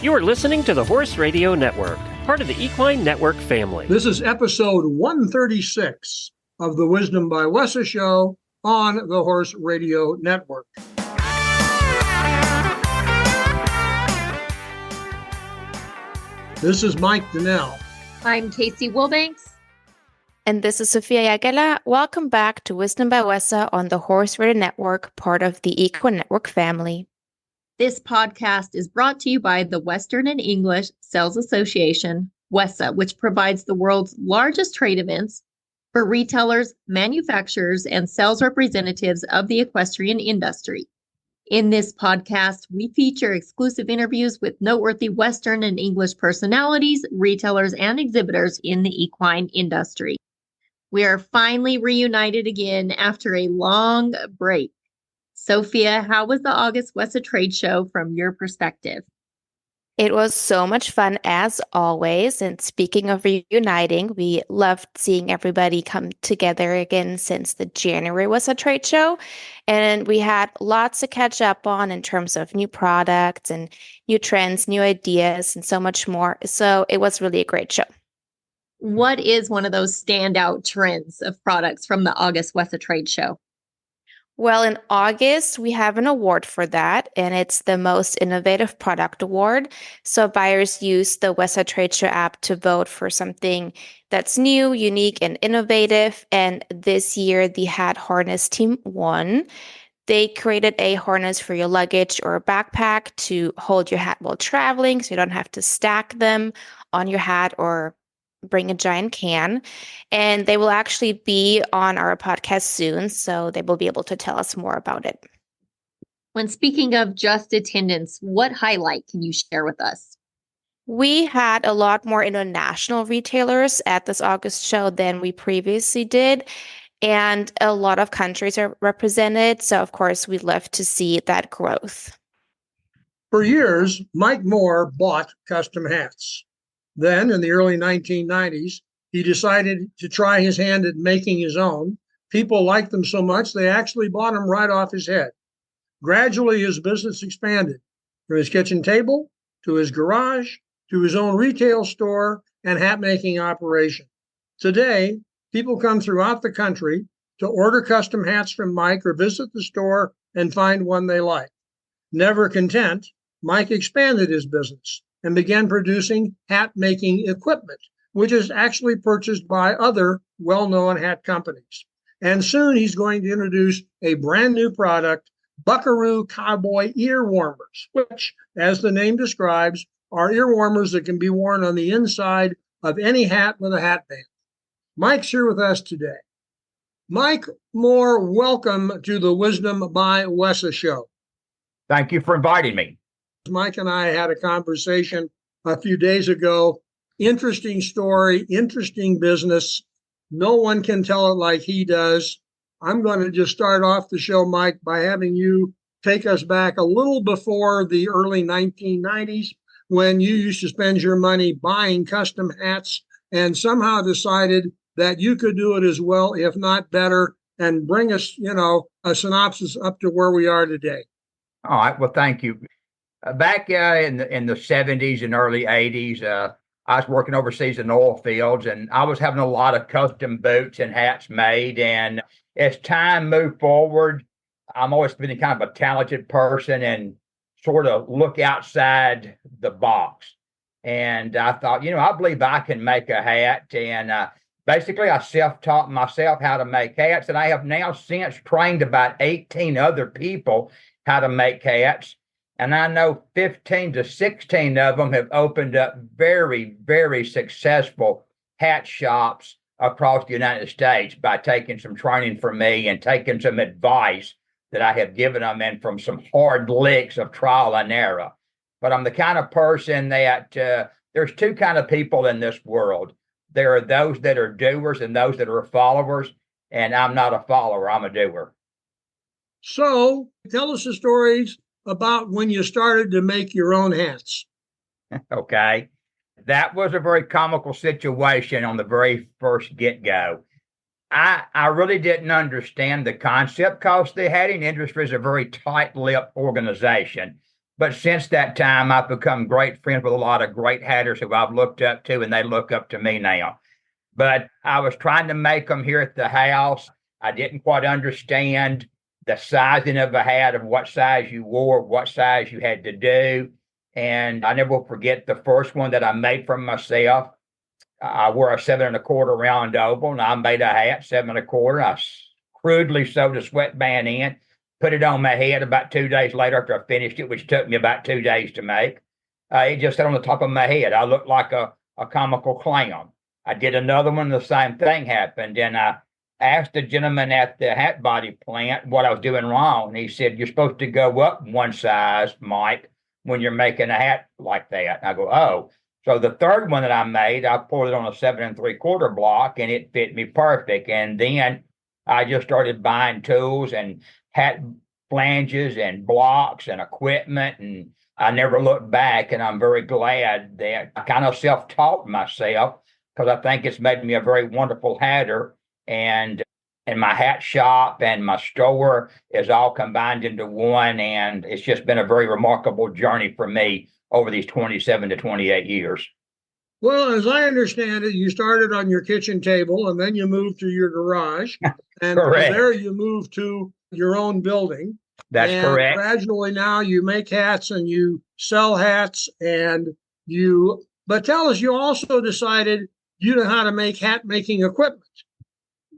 You are listening to the Horse Radio Network, part of the Equine Network family. This is episode 136 of the Wisdom by Wessa show on the Horse Radio Network. This is Mike Donnell. I'm Casey Wilbanks. And this is Sofia Aguila. Welcome back to Wisdom by Wessa on the Horse Radio Network, part of the Equine Network family. This podcast is brought to you by the Western and English Sales Association, WESA, which provides the world's largest trade events for retailers, manufacturers, and sales representatives of the equestrian industry. In this podcast, we feature exclusive interviews with noteworthy Western and English personalities, retailers, and exhibitors in the equine industry. We are finally reunited again after a long break. Sophia, how was the August WESA trade show from your perspective? It was so much fun as always. And speaking of reuniting, we loved seeing everybody come together again since the January WESA trade show. And we had lots to catch up on in terms of new products and new trends, new ideas, and so much more. So it was really a great show. What is one of those standout trends of products from the August WESA trade show? Well, in August, we have an award for that, and it's the Most Innovative Product Award. So buyers use the WESA Trade Show app to vote for something that's new, unique, and innovative. And this year, the Hat Harness team won. They created a harness for your luggage or backpack to hold your hat while traveling, so you don't have to stack them on your hat or bring a giant can. And they will actually be on our podcast soon, so they will be able to tell us more about it. When speaking of just attendance, what highlight can you share with us? We had a lot more international retailers at this August show than we previously did, and a lot of countries are represented. So, of course, we'd love to see that growth. For years, Mike Moore bought custom hats. Then, in the early 1990s, he decided to try his hand at making his own. People liked them so much, they actually bought them right off his head. Gradually, his business expanded from his kitchen table to his garage to his own retail store and hat-making operation. Today, people come throughout the country to order custom hats from Mike or visit the store and find one they like. Never content, Mike expanded his business and began producing hat-making equipment, which is actually purchased by other well-known hat companies. And soon he's going to introduce a brand new product, Buckaroo Cowboy Ear Warmers, which, as the name describes, are ear warmers that can be worn on the inside of any hat with a hat band. Mike's here with us today. Mike Moore, welcome to the Wisdom by Wessa show. Thank you for inviting me. Mike and I had a conversation a few days ago. Interesting story, interesting business. No one can tell it like he does. I'm going to just start off the show, Mike, by having you take us back a little before the early 1990s when you used to spend your money buying custom hats and somehow decided that you could do it as well, if not better, and bring us, a synopsis up to where we are today. All right. Well, thank you. Back in the 70s and early 80s, I was working overseas in oil fields, and I was having a lot of custom boots and hats made. And as time moved forward, I'm always been kind of a talented person and sort of look outside the box. And I thought, I believe I can make a hat. And basically, I self-taught myself how to make hats. And I have now since trained about 18 other people how to make hats. And I know 15 to 16 of them have opened up very, very successful hat shops across the United States by taking some training from me and taking some advice that I have given them and from some hard licks of trial and error. But I'm the kind of person that there's two kind of people in this world. There are those that are doers and those that are followers. And I'm not a follower, I'm a doer. So tell us the stories about when you started to make your own hats. Okay. That was a very comical situation on the very first get-go. I really didn't understand the concept because the hatting industry is a very tight-lipped organization. But since that time, I've become great friends with a lot of great hatters who I've looked up to, and they look up to me now. But I was trying to make them here at the house. I didn't quite understand the sizing of a hat, of what size you wore, what size you had to do. And I never will forget the first one that I made for myself. I wore a 7¼ round oval, and I made a hat 7¼ I crudely sewed a sweatband in, put it on my head. About 2 days later, after I finished it, which took me about 2 days to make, it just sat on the top of my head. I looked like a comical clown. I did another one, the same thing happened. And I asked the gentleman at the hat body plant what I was doing wrong. And he said, "You're supposed to go up one size, Mike, when you're making a hat like that." And I go, "Oh." So the third one that I made, I pulled it on a 7¾ block, and it fit me perfect. And then I just started buying tools and hat flanges and blocks and equipment, and I never looked back. And I'm very glad that I kind of self-taught myself, because I think it's made me a very wonderful hatter. And my hat shop and my store is all combined into one. And it's just been a very remarkable journey for me over these 27 to 28 years. Well, as I understand it, you started on your kitchen table and then you moved to your garage. And from Correct. there you moved to your own building. That's and correct. Gradually now you make hats and you sell hats but tell us, you also decided you know how to make hat making equipment.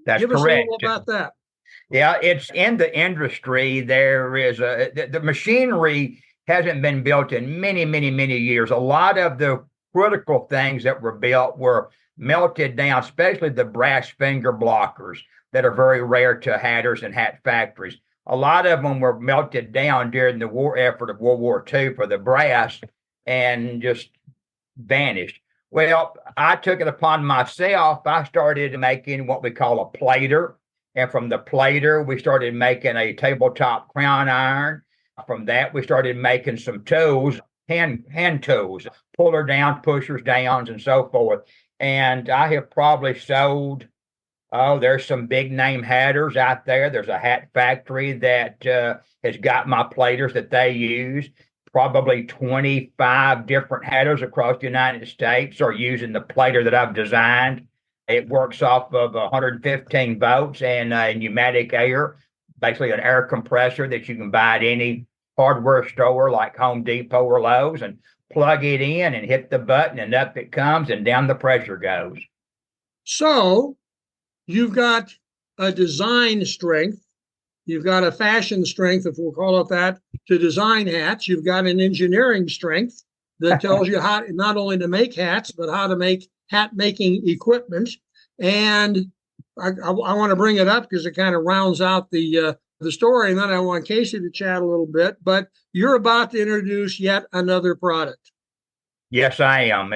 That's Give us correct. a little about that. Yeah, it's in the industry. There is the machinery hasn't been built in many, many, many years. A lot of the critical things that were built were melted down, especially the brass finger blockers that are very rare to hatters and hat factories. A lot of them were melted down during the war effort of World War II for the brass and just vanished. Well, I took it upon myself. I started making what we call a plater. And from the plater, we started making a tabletop crown iron. From that, we started making some tools, hand tools, puller down, pushers downs, and so forth. And I have probably sold, there's some big name hatters out there. There's a hat factory that has got my platers that they use. Probably 25 different hatters across the United States are using the plater that I've designed. It works off of 115 volts and pneumatic air, basically an air compressor that you can buy at any hardware store like Home Depot or Lowe's, and plug it in and hit the button, and up it comes and down the pressure goes. So you've got a design strength. You've got a fashion strength, if we'll call it that, to design hats. You've got an engineering strength that tells you how not only to make hats, but how to make hat making equipment. And I want to bring it up because it kind of rounds out the story. And then I want Casey to chat a little bit. But you're about to introduce yet another product. Yes, I am.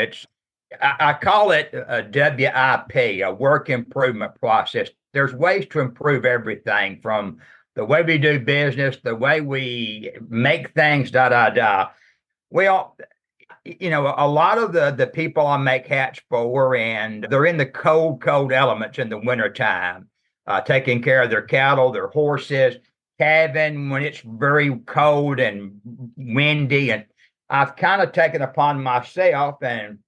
I call it a WIP, a work improvement process. There's ways to improve everything, from the way we do business, the way we make things, Well, a lot of the people I make hats for, and they're in the cold elements in the wintertime, taking care of their cattle, their horses, calving when it's very cold and windy. And I've kind of taken upon myself, and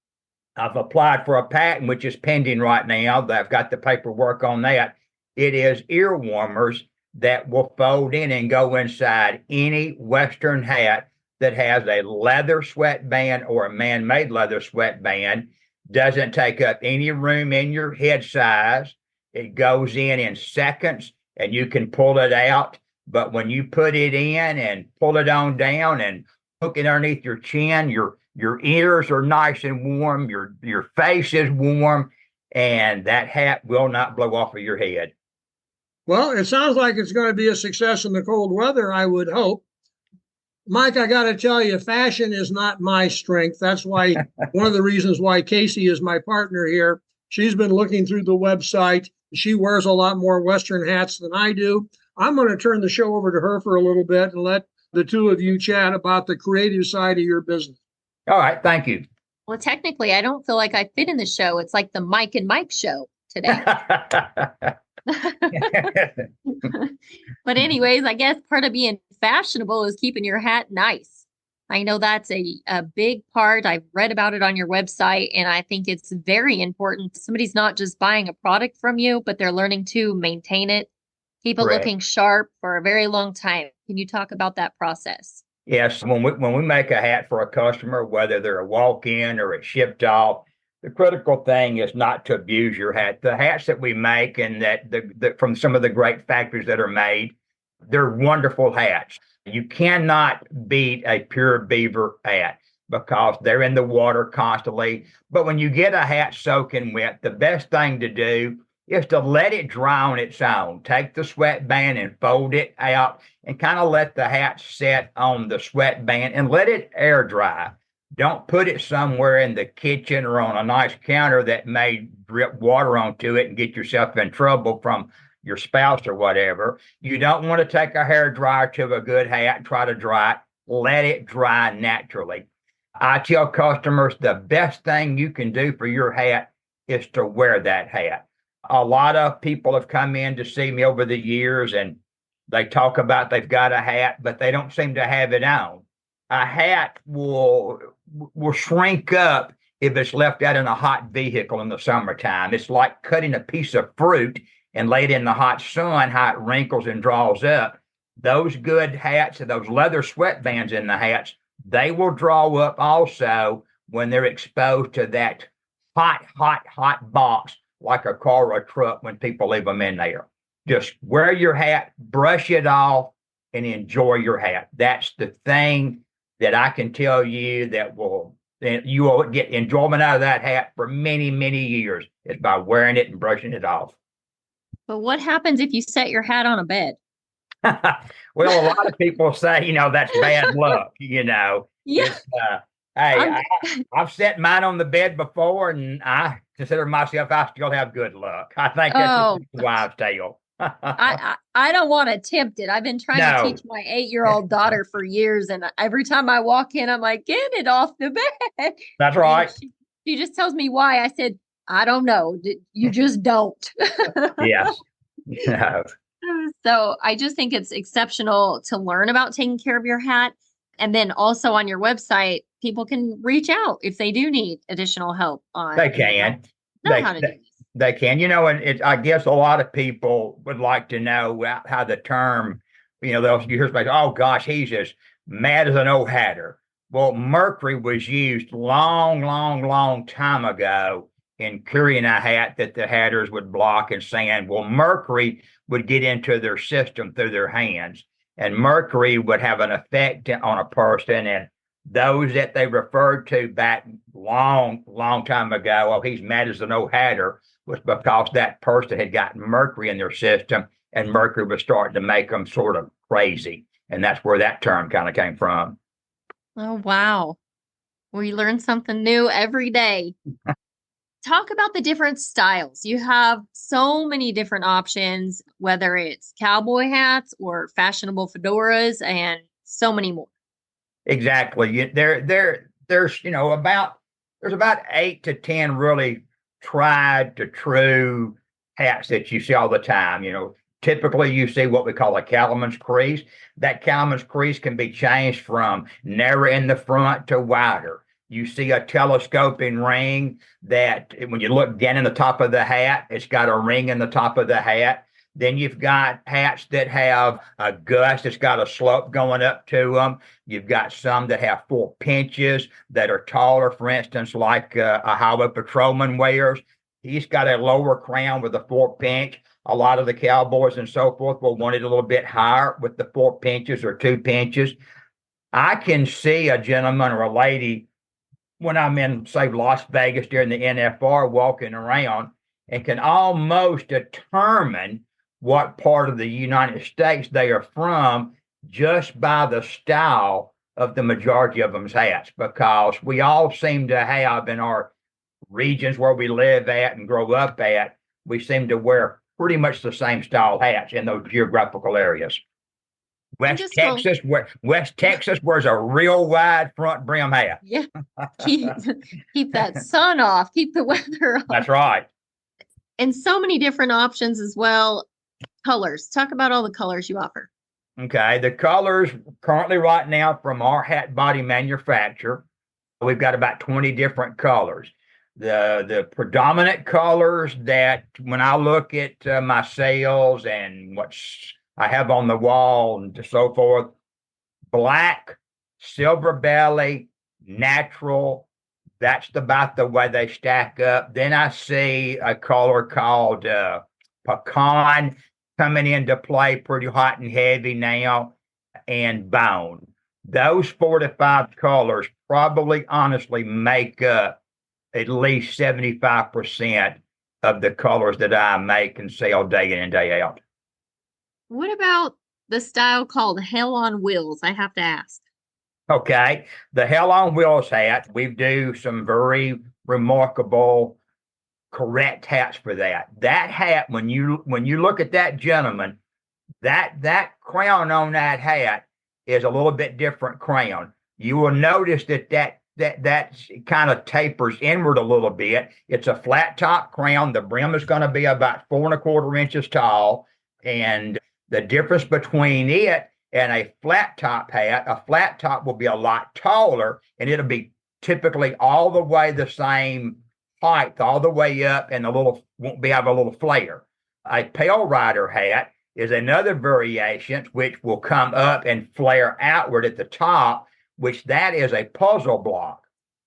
I've applied for a patent, which is pending right now. I've got the paperwork on that. It is ear warmers that will fold in and go inside any Western hat that has a leather sweatband or a man-made leather sweatband. Doesn't take up any room in your head size. It goes in seconds, and you can pull it out. But when you put it in and pull it on down and hook it underneath your chin, your ears are nice and warm, your face is warm, and that hat will not blow off of your head. Well, it sounds like it's going to be a success in the cold weather, I would hope. Mike, I got to tell you, fashion is not my strength. That's why one of the reasons why Casey is my partner here. She's been looking through the website. She wears a lot more Western hats than I do. I'm going to turn the show over to her for a little bit and let the two of you chat about the creative side of your business. All right. Thank you. Well, technically, I don't feel like I fit in the show. It's like the Mike and Mike show today. But anyways, I guess part of being fashionable is keeping your hat nice. I know that's a big part. I've read about it on your website, and I think it's very important. Somebody's not just buying a product from you, but they're learning to maintain it, keep it Correct. looking sharp for a very long time. Can you talk about that process? Yes, when we make a hat for a customer, whether they're a walk-in or it's shipped off, the critical thing is not to abuse your hat. The hats that we make and that from some of the great factories that are made, they're wonderful hats. You cannot beat a pure beaver hat because they're in the water constantly. But when you get a hat soaking wet, the best thing to do is to let it dry on its own. Take the sweatband and fold it out and kind of let the hat set on the sweatband and let it air dry. Don't put it somewhere in the kitchen or on a nice counter that may drip water onto it and get yourself in trouble from your spouse or whatever. You don't want to take a hair dryer to a good hat and try to dry it. Let it dry naturally. I tell customers the best thing you can do for your hat is to wear that hat. A lot of people have come in to see me over the years and they talk about they've got a hat, but they don't seem to have it on. A hat will shrink up if it's left out in a hot vehicle in the summertime. It's like cutting a piece of fruit and lay it in the hot sun, how it wrinkles and draws up. Those good hats and those leather sweatbands in the hats, they will draw up also when they're exposed to that hot box like a car or a truck when people leave them in there. Just wear your hat, brush it off, and enjoy your hat. That's the thing that I can tell you you will get enjoyment out of that hat for many, many years is by wearing it and brushing it off. But what happens if you set your hat on a bed? Well, a lot of people say, that's bad luck, Yeah. Hey, I've set mine on the bed before, and I consider myself, I still have good luck. I think that's a wives' tale. I don't want to tempt it. I've been trying to teach my 8-year-old daughter for years, and every time I walk in, I'm like, get it off the bed. That's right. She just tells me why. I said, I don't know. You just don't. Yes. No. So I just think it's exceptional to learn about taking care of your hat. And then also on your website, people can reach out if they do need additional help on. They can. How to do this. They can. And I guess a lot of people would like to know how the term, you hear somebody, oh gosh, he's as mad as an old hatter. Well, mercury was used long time ago in curing a hat that the hatters would block and sand. Well, mercury would get into their system through their hands, and mercury would have an effect on a person. And those that they referred to back long time ago, oh, he's mad as an old hatter, was because that person had gotten mercury in their system, and mercury was starting to make them sort of crazy. And that's where that term kind of came from. Oh, wow. We learn something new every day. Talk about the different styles. You have so many different options, whether it's cowboy hats or fashionable fedoras and so many more. Exactly. There's about 8 to 10 really tried to true hats that you see all the time. Typically you see what we call a cattleman's crease. That cattleman's crease can be changed from narrow in the front to wider. You see a telescoping ring that when you look down in the top of the hat, it's got a ring in the top of the hat. Then you've got hats that have a gust. It's got a slope going up to them. You've got some that have 4 pinches that are taller, for instance, like a highway patrolman wears. He's got a lower crown with a 4 pinch. A lot of the cowboys and so forth will want it a little bit higher with the 4 pinches or 2 pinches. I can see a gentleman or a lady when I'm in, say, Las Vegas during the NFR walking around and can almost determine what part of the United States they are from just by the style of the majority of them's hats, because we all seem to have in our regions where we live at and grow up at, we seem to wear pretty much the same style hats in those geographical areas. West Texas wears a real wide front brim hat. Yeah. Keep that sun off, keep the weather off. That's right. And so many different options as well. Colors. Talk about all the colors you offer. Okay, the colors currently right now from our hat body manufacturer, we've got about 20 different colors. The predominant colors that when I look at my sales and what I have on the wall and so forth, black, silver belly, natural, that's about the way they stack up. Then I see a color called pecan coming into play pretty hot and heavy now, and bone. Those 4 to 5 colors probably honestly make up at least 75% of the colors that I make and sell day in and day out. What about the style called Hell on Wheels? I have to ask. Okay, the Hell on Wheels hat, we do some very remarkable correct hats for that. That hat, when you look at that gentleman, that crown on that hat is a little bit different crown. You will notice that kind of tapers inward a little bit. It's a flat top crown. The brim is going to be about 4 1/4 inches tall, and the difference between it and a flat top hat, a flat top will be a lot taller, and it'll be typically all the way the same height, all the way up, and won't have a little flare. A pale rider hat is another variation which will come up and flare outward at the top, which that is a puzzle block.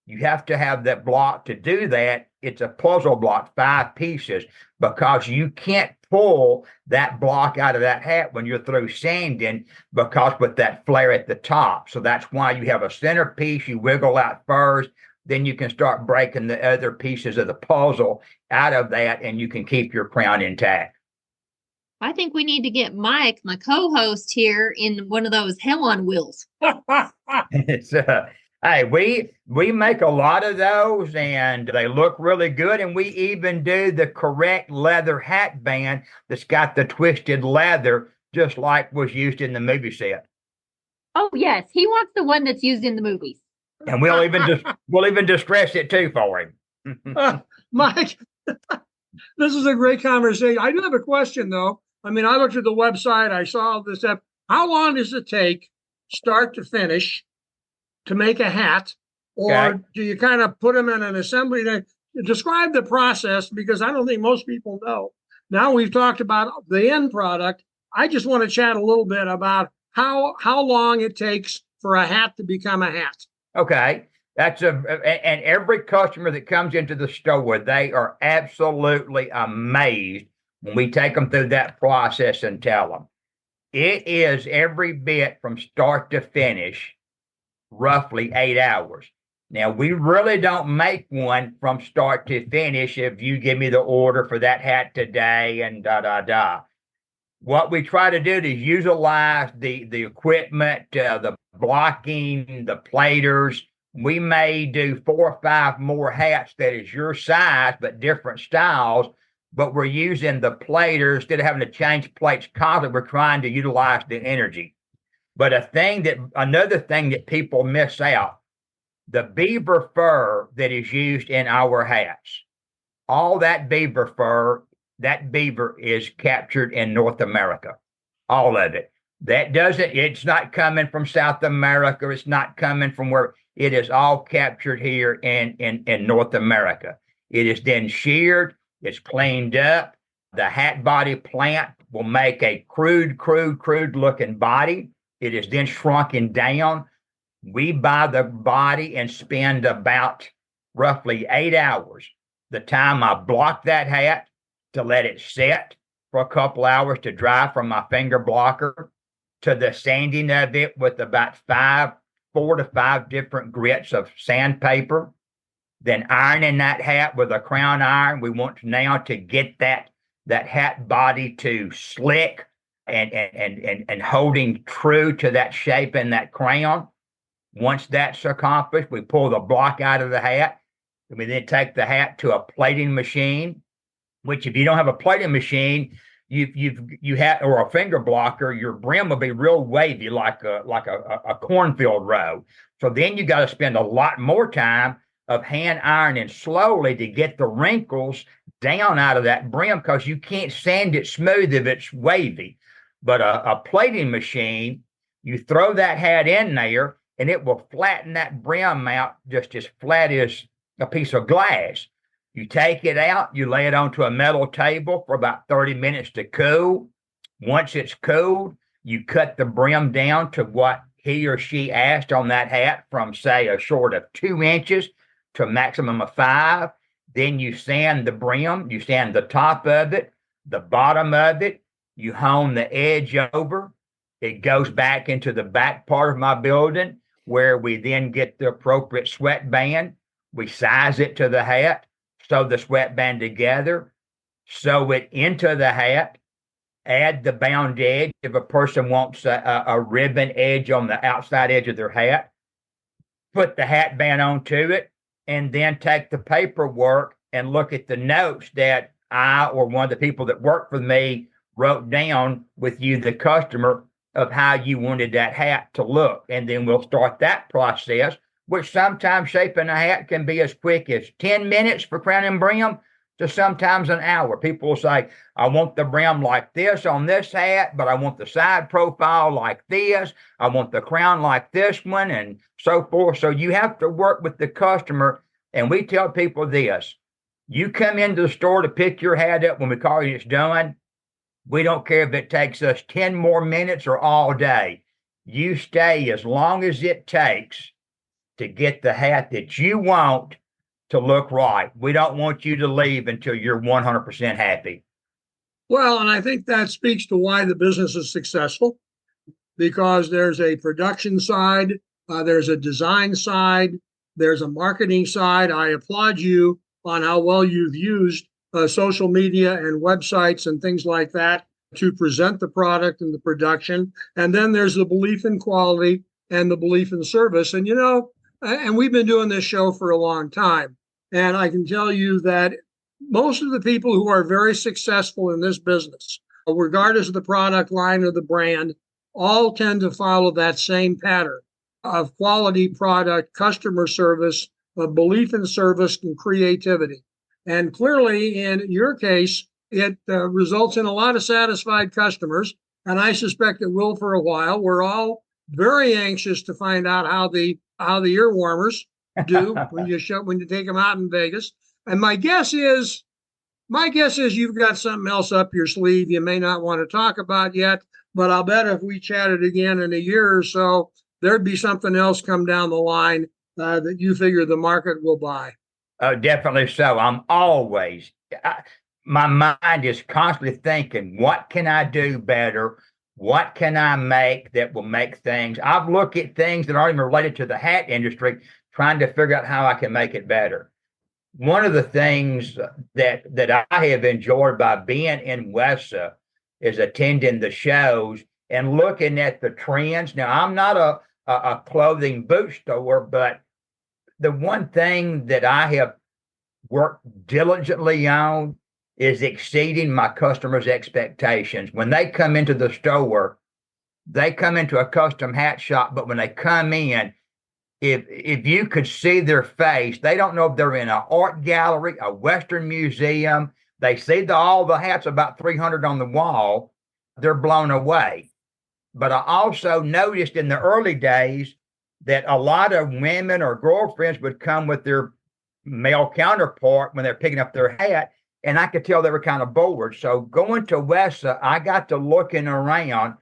You have to have that block to do that. It's a puzzle block, 5 pieces, because you can't pull that block out of that hat when you're through sanding, because with that flare at the top. So that's why you have a center piece you wiggle out first, then you can start breaking the other pieces of the puzzle out of that, and you can keep your crown intact. I think we need to get Mike, my co-host here, in one of those Hell on Wheels. It's hey, we make a lot of those, and they look really good. And we even do the correct leather hat band that's got the twisted leather, just like was used in the movie set. Oh yes, he wants the one that's used in the movies. And we'll even distress it too for him. Mike, this is a great conversation. I do have a question though. I mean, I looked at the website, I saw this stuff. How long does it take, start to finish, to make a hat? Or Okay. do you kind of put them in an assembly? Describe the process, because I don't think most people know. Now we've talked about the end product. I just want to chat a little bit about how long it takes for a hat to become a hat. Okay. And every customer that comes into the store, they are absolutely amazed when we take them through that process and tell them. It is every bit from start to finish, roughly 8 hours. Now, we really don't make one from start to finish if you give me the order for that hat today and da. What we try to do is utilize the equipment, the blocking, the platers. We may do 4 or 5 more hats that is your size, but different styles. But we're using the platers instead of having to change plates constantly. We're trying to utilize the energy. But another thing that people miss out, the beaver fur that is used in our hats, all that beaver fur, that beaver is captured in North America, all of it. It's not coming from South America. It's not coming from where. It is all captured here in North America. It is then sheared. It's cleaned up. The hat body plant will make a crude looking body. It is then shrunken down. We buy the body and spend about roughly 8 hours. The time I block that hat to let it set for a couple hours to dry from my finger blocker, to the sanding of it with about 4 to 5 different grits of sandpaper, then ironing that hat with a crown iron. We want now to get that hat body to slick and holding true to that shape and that crown. Once that's accomplished, we pull the block out of the hat, and we then take the hat to a plating machine, which if you don't have a plating machine, you have, or a finger blocker, your brim will be real wavy like a cornfield row. So then you got to spend a lot more time of hand ironing slowly to get the wrinkles down out of that brim, because you can't sand it smooth if it's wavy. But a plating machine, you throw that hat in there and it will flatten that brim out just as flat as a piece of glass. You take it out, you lay it onto a metal table for about 30 minutes to cool. Once it's cooled, you cut the brim down to what he or she asked on that hat, from, say, a short of 2 inches to a maximum of 5. Then you sand the brim, you sand the top of it, the bottom of it, you hone the edge over. It goes back into the back part of my building, where we then get the appropriate sweatband. We size it to the hat, sew the sweatband together, sew it into the hat, add the bound edge if a person wants a ribbon edge on the outside edge of their hat, put the hat band onto it, and then take the paperwork and look at the notes that I or one of the people that work for me wrote down with you, the customer, of how you wanted that hat to look. And then we'll start that process, which sometimes shaping a hat can be as quick as 10 minutes for crown and brim to sometimes an hour. People will say, I want the brim like this on this hat, but I want the side profile like this. I want the crown like this one, and so forth. So you have to work with the customer. And we tell people this: you come into the store to pick your hat up when we call you it's done. We don't care if it takes us 10 more minutes or all day. You stay as long as it takes to get the hat that you want to look right. We don't want you to leave until you're 100% happy. Well, and I think that speaks to why the business is successful, because there's a production side, there's a design side, there's a marketing side. I applaud you on how well you've used social media and websites and things like that to present the product and the production. And then there's the belief in quality and the belief in service. And, and we've been doing this show for a long time. And I can tell you that most of the people who are very successful in this business, regardless of the product line or the brand, all tend to follow that same pattern of quality product, customer service, belief in service, and creativity. And clearly, in your case, it results in a lot of satisfied customers. And I suspect it will for a while. We're all very anxious to find out how the ear warmers do when you take them out in Vegas. And my guess is you've got something else up your sleeve you may not want to talk about yet, but I'll bet if we chatted again in a year or so, there'd be something else come down the line that you figure the market will buy. Oh, definitely so. I'm always, my mind is constantly thinking, what can I do better? What can I make that will make things? I've looked at things that aren't even related to the hat industry, trying to figure out how I can make it better. One of the things that I have enjoyed by being in WESA is attending the shows and looking at the trends. Now, I'm not a clothing boot store, but the one thing that I have worked diligently on is exceeding my customers' expectations. When they come into the store, they come into a custom hat shop, but when they come in, if you could see their face, they don't know if they're in an art gallery, a Western museum. They see all the hats, about 300 on the wall. They're blown away. But I also noticed in the early days that a lot of women or girlfriends would come with their male counterpart when they're picking up their hat, and I could tell they were kind of bored. So going to WESA, I got to looking around,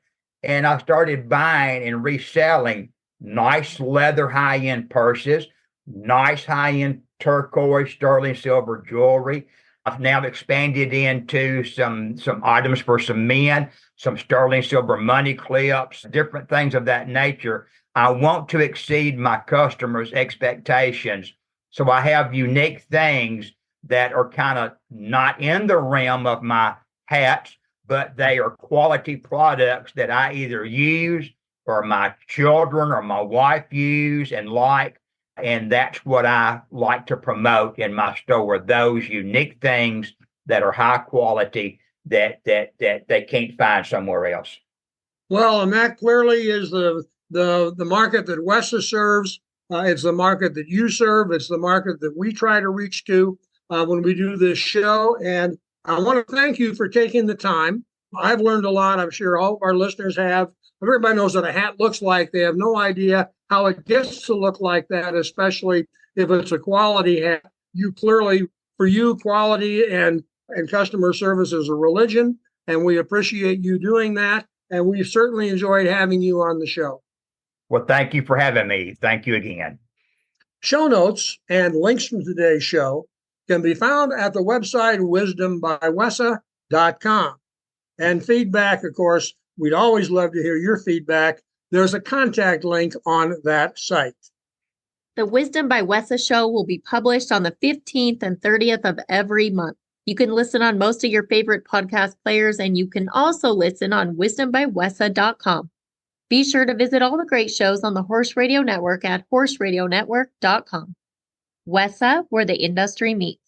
and I started buying and reselling nice leather high-end purses, nice high-end turquoise, sterling silver jewelry. I've now expanded into some items for some men, some sterling silver money clips, different things of that nature. I want to exceed my customers' expectations. So I have unique things that are kind of not in the realm of my hats, but they are quality products that I either use or my children or my wife use and like. And that's what I like to promote in my store, those unique things that are high quality that they can't find somewhere else. Well, and that clearly is the market that WESA serves. It's the market that you serve. It's the market that we try to reach to when we do this show. And I want to thank you for taking the time I've learned a lot. I'm sure all of our listeners have. Everybody knows what a hat looks like. They have no idea how it gets to look like that, especially if it's a quality hat. You clearly, for you, quality and customer service is a religion, and we appreciate you doing that. And we've certainly enjoyed having you on the show. Well, thank you for having me. Thank you again. Show notes and links from today's show can be found at the website wisdombywesa.com. And feedback, of course, we'd always love to hear your feedback. There's a contact link on that site. The Wisdom by Wesa show will be published on the 15th and 30th of every month. You can listen on most of your favorite podcast players, and you can also listen on wisdombywesa.com. Be sure to visit all the great shows on the Horse Radio Network at horseradionetwork.com. Wesa, where the industry meets.